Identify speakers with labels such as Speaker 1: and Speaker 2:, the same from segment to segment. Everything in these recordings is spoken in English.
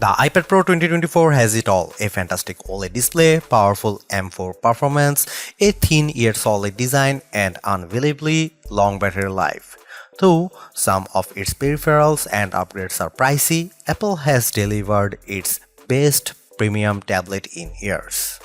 Speaker 1: The iPad Pro 2024 has it all: a fantastic OLED display, powerful M4 performance, a thin yet solid design, and unbelievably long battery life. Though some of its peripherals and upgrades are pricey, Apple has delivered its best premium tablet in years.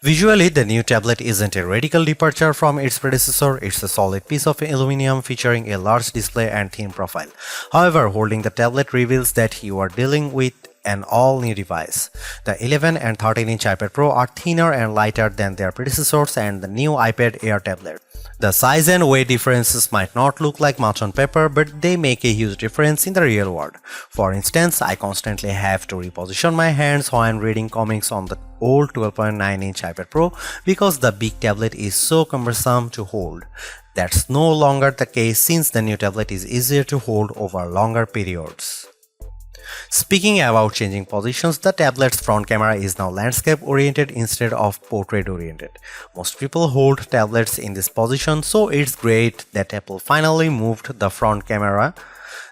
Speaker 1: Visually, the new tablet isn't a radical departure from its predecessor. It's a solid piece of aluminum featuring a large display and thin profile. However, holding the tablet reveals that you are dealing with an all-new device. The 11 and 13-inch iPad Pro are thinner and lighter than their predecessors and the new iPad Air tablet. The size and weight differences might not look like much on paper, but they make a huge difference in the real world. For instance, I constantly have to reposition my hands when reading comics on the old 12.9-inch iPad Pro because the big tablet is so cumbersome to hold. That's no longer the case since the new tablet is easier to hold over longer periods. Speaking about changing positions, the tablet's front camera is now landscape-oriented instead of portrait-oriented. Most people hold tablets in this position, so it's great that Apple finally moved the front camera.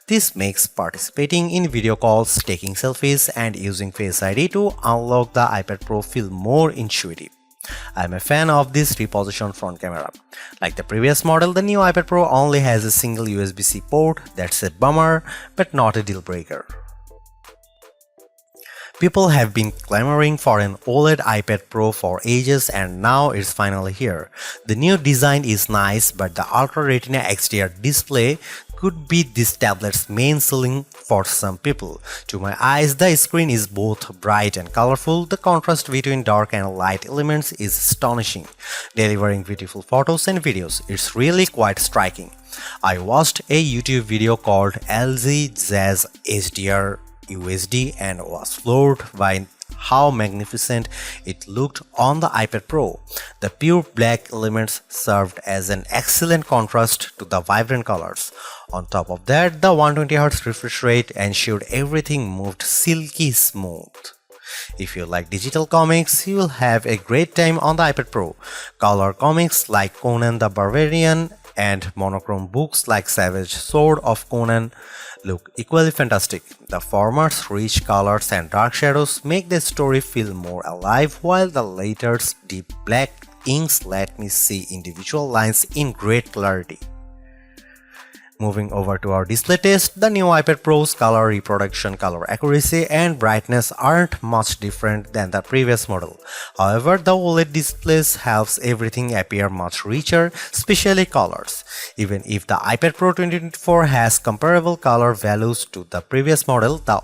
Speaker 1: This makes participating in video calls, taking selfies, and using Face ID to unlock the iPad Pro feel more intuitive. I'm a fan of this repositioned front camera. Like the previous model, the new iPad Pro only has a single USB-C port. That's a bummer, but not a deal breaker. People have been clamoring for an OLED iPad Pro for ages and now it's finally here. The new design is nice, but the Ultra Retina XDR display could be this tablet's main selling for some people. To my eyes, the screen is both bright and colorful. The contrast between dark and light elements is astonishing, delivering beautiful photos and videos. It's really quite striking. I watched a YouTube video called LG Jazz HDR USD and was floored by how magnificent it looked on the iPad Pro. The pure black elements served as an excellent contrast to the vibrant colors. On top of that, the 120Hz refresh rate ensured everything moved silky smooth. If you like digital comics, you will have a great time on the iPad Pro. Color comics like Conan the Barbarian and monochrome books like Savage Sword of Conan look equally fantastic. The former's rich colors and dark shadows make the story feel more alive, while the latter's deep black inks let me see individual lines in great clarity. Moving over to our display test, the new iPad Pro's color reproduction, color accuracy, and brightness aren't much different than the previous model. However, the OLED displays helps everything appear much richer, especially colors. Even if the iPad Pro 2024 has comparable color values to the previous model, the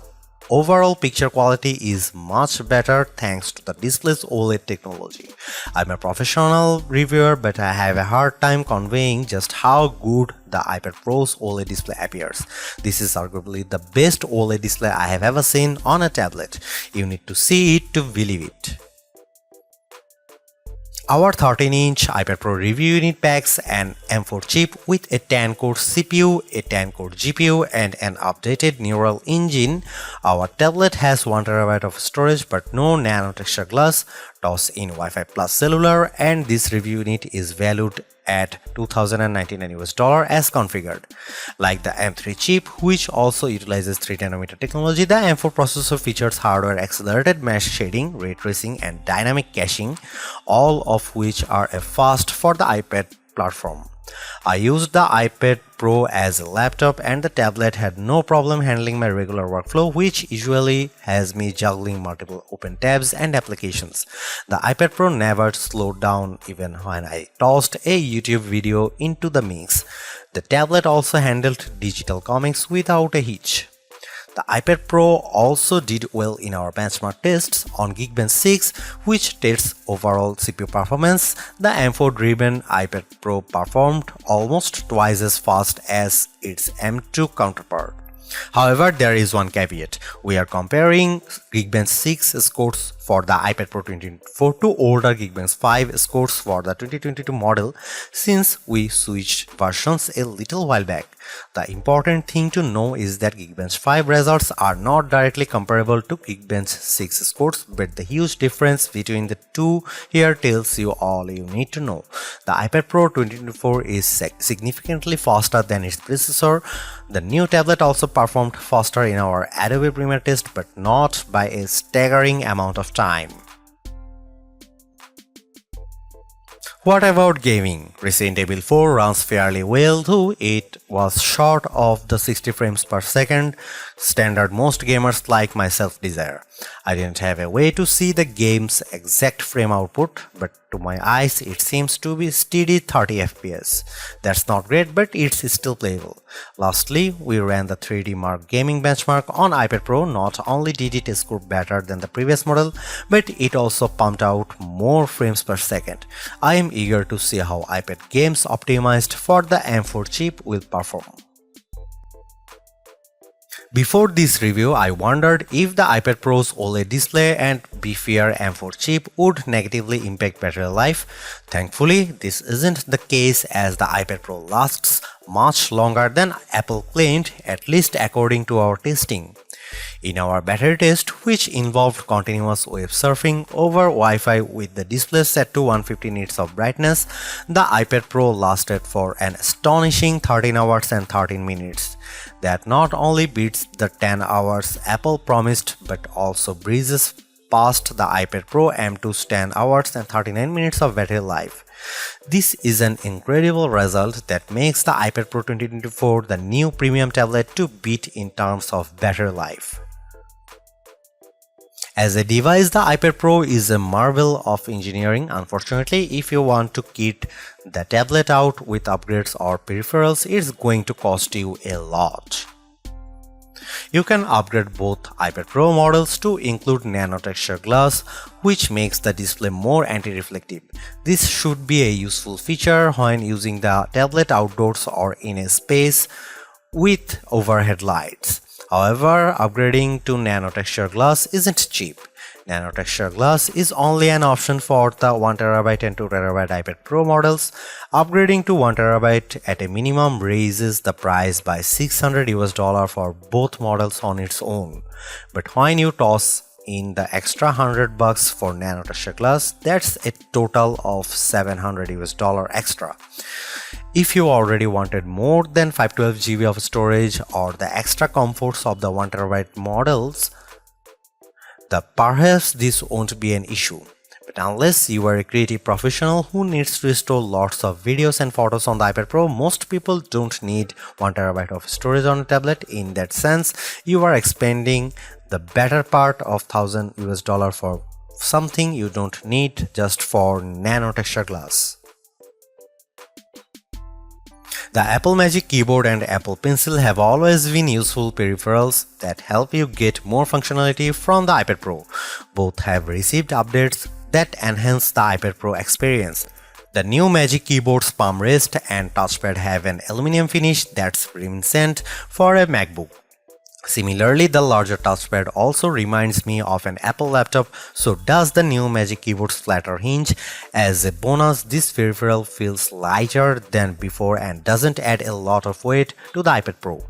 Speaker 1: overall picture quality is much better thanks to the display's OLED technology. I'm a professional reviewer, but I have a hard time conveying just how good the iPad Pro's OLED display appears. This is arguably the best OLED display I have ever seen on a tablet. You need to see it to believe it. Our 13-inch iPad Pro review unit packs an M4 chip with a 10-core CPU, a 10-core GPU, and an updated neural engine. Our tablet has 1TB of storage but no nano texture glass, toss-in Wi-Fi plus cellular, and this review unit is valued at $2,099 as configured. Like the M3 chip, which also utilizes 3nm technology, the M4 processor features hardware-accelerated mesh shading, ray tracing, and dynamic caching, all of which are a first for the iPad platform. I used the iPad Pro as a laptop and the tablet had no problem handling my regular workflow, which usually has me juggling multiple open tabs and applications. The iPad Pro never slowed down even when I tossed a YouTube video into the mix. The tablet also handled digital comics without a hitch. The iPad Pro also did well in our benchmark tests on Geekbench 6, which tests overall CPU performance. The M4-driven iPad Pro performed almost twice as fast as its M2 counterpart. However, there is one caveat. We are comparing Geekbench 6 scores for the iPad Pro 2024 to older Geekbench 5 scores for the 2022 model since we switched versions a little while back. The important thing to know is that Geekbench 5 results are not directly comparable to Geekbench 6 scores, but the huge difference between the two here tells you all you need to know. The iPad Pro 2024 is significantly faster than its predecessor. The new tablet also performed faster in our Adobe Premiere test, but not by a staggering amount of time. What about gaming? Resident Evil 4 runs fairly well, though it was short of the 60 frames per second standard most gamers like myself desire. I didn't have a way to see the game's exact frame output, but to my eyes it seems to be steady 30 FPS. That's not great, but it's still playable. Lastly, we ran the 3D Mark gaming benchmark on iPad Pro. Not only did it score better than the previous model, but it also pumped out more frames per second. I am eager to see how iPad games optimized for the M4 chip will perform. Before this review, I wondered if the iPad Pro's OLED display and beefier M4 chip would negatively impact battery life. Thankfully, this isn't the case, as the iPad Pro lasts much longer than Apple claimed, at least according to our testing. In our battery test, which involved continuous web surfing over Wi-Fi with the display set to 150 nits of brightness, the iPad Pro lasted for an astonishing 13 hours and 13 minutes. That not only beats the 10 hours Apple promised, but also breezes past the iPad Pro M2's 10 hours and 39 minutes of battery life. This is an incredible result that makes the iPad Pro 2024 the new premium tablet to beat in terms of battery life. As a device, the iPad Pro is a marvel of engineering. Unfortunately, if you want to kit the tablet out with upgrades or peripherals, it's going to cost you a lot. You can upgrade both iPad Pro models to include nano texture glass, which makes the display more anti-reflective. This should be a useful feature when using the tablet outdoors or in a space with overhead lights. However, upgrading to nano texture glass isn't cheap. Nano texture glass is only an option for the 1TB and 2TB iPad Pro models. Upgrading to 1TB at a minimum raises the price by $600 for both models on its own. But when you toss in the extra $100 for nano texture glass, that's a total of $700 extra. If you already wanted more than 512GB of storage or the extra comforts of the 1TB models, perhaps this won't be an issue. But unless you are a creative professional who needs to store lots of videos and photos on the iPad Pro, most people don't need 1TB of storage on a tablet. In that sense, you are expending the better part of $1,000 for something you don't need just for nano texture glass. The Apple Magic Keyboard and Apple Pencil have always been useful peripherals that help you get more functionality from the iPad Pro. Both have received updates that enhance the iPad Pro experience. The new Magic Keyboard's palm rest and touchpad have an aluminum finish that's reminiscent for a MacBook. Similarly, the larger touchpad also reminds me of an Apple laptop, so does the new Magic Keyboard's flatter hinge. As a bonus, this peripheral feels lighter than before and doesn't add a lot of weight to the iPad Pro.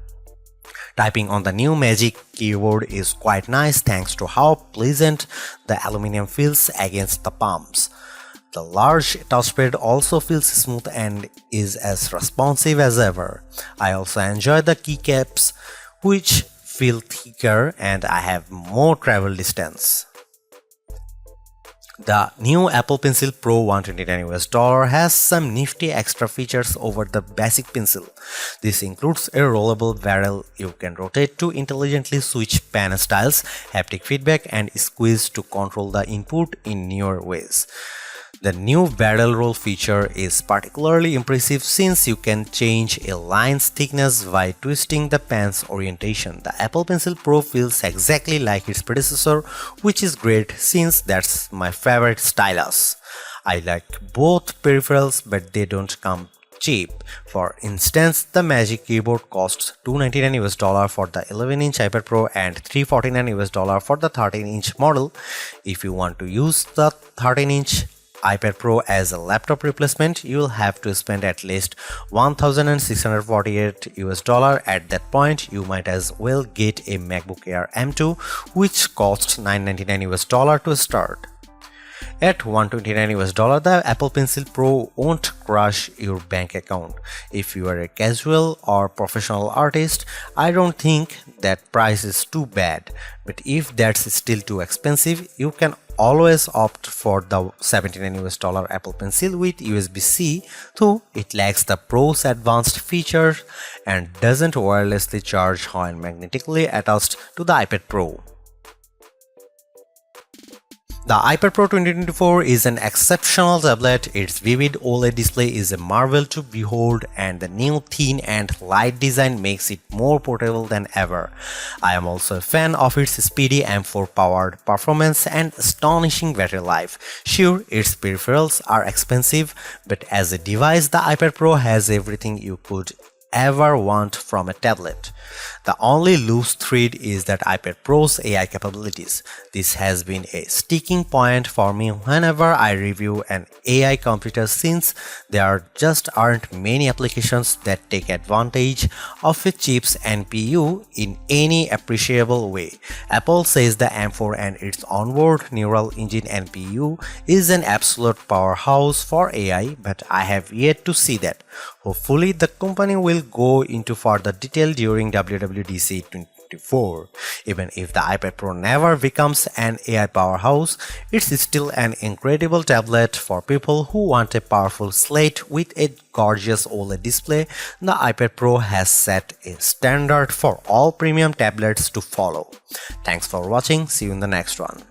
Speaker 1: Typing on the new Magic Keyboard is quite nice thanks to how pleasant the aluminum feels against the palms. The large touchpad also feels smooth and is as responsive as ever. I also enjoy the keycaps, which feel thicker and I have more travel distance. The new Apple Pencil Pro $129 has some nifty extra features over the basic pencil. This includes a rollable barrel you can rotate to intelligently switch pen styles, haptic feedback, and squeeze to control the input in newer ways. The new barrel roll feature is particularly impressive since you can change a line's thickness by twisting the pen's orientation. The Apple Pencil Pro feels exactly like its predecessor, which is great since that's my favorite stylus. I like both peripherals, but they don't come cheap. For instance, the Magic Keyboard costs $299 for the 11-inch iPad Pro and $349 for the 13-inch model. If you want to use the 13-inch iPad Pro as a laptop replacement, you will have to spend at least 1,648 US dollar. At that point, you might as well get a MacBook Air M2, which costs 999 US dollar to start. At 129 US dollar, the Apple Pencil Pro won't crush your bank account. If you are a casual or professional artist, I don't think that price is too bad. But if that's still too expensive, you can always opt for the 79 US dollar Apple Pencil with USB-C, though it lacks the Pro's advanced features and doesn't wirelessly charge when magnetically attached to the iPad Pro. The iPad Pro 2024 is an exceptional tablet. Its vivid OLED display is a marvel to behold, and the new thin and light design makes it more portable than ever. I am also a fan of its speedy M4 powered performance and astonishing battery life. Sure, its peripherals are expensive, but as a device, the iPad Pro has everything you could ever want from a tablet. The only loose thread is that iPad Pro's AI capabilities. This has been a sticking point for me whenever I review an AI computer, since there just aren't many applications that take advantage of a chip's NPU in any appreciable way. Apple says the M4 and its onboard neural engine NPU is an absolute powerhouse for AI, but I have yet to see that. Hopefully, the company will go into further detail during WWDC 2024. Even if the iPad Pro never becomes an AI powerhouse, it's still an incredible tablet for people who want a powerful slate with a gorgeous OLED display. The iPad Pro has set a standard for all premium tablets to follow. Thanks for watching. See you in the next one.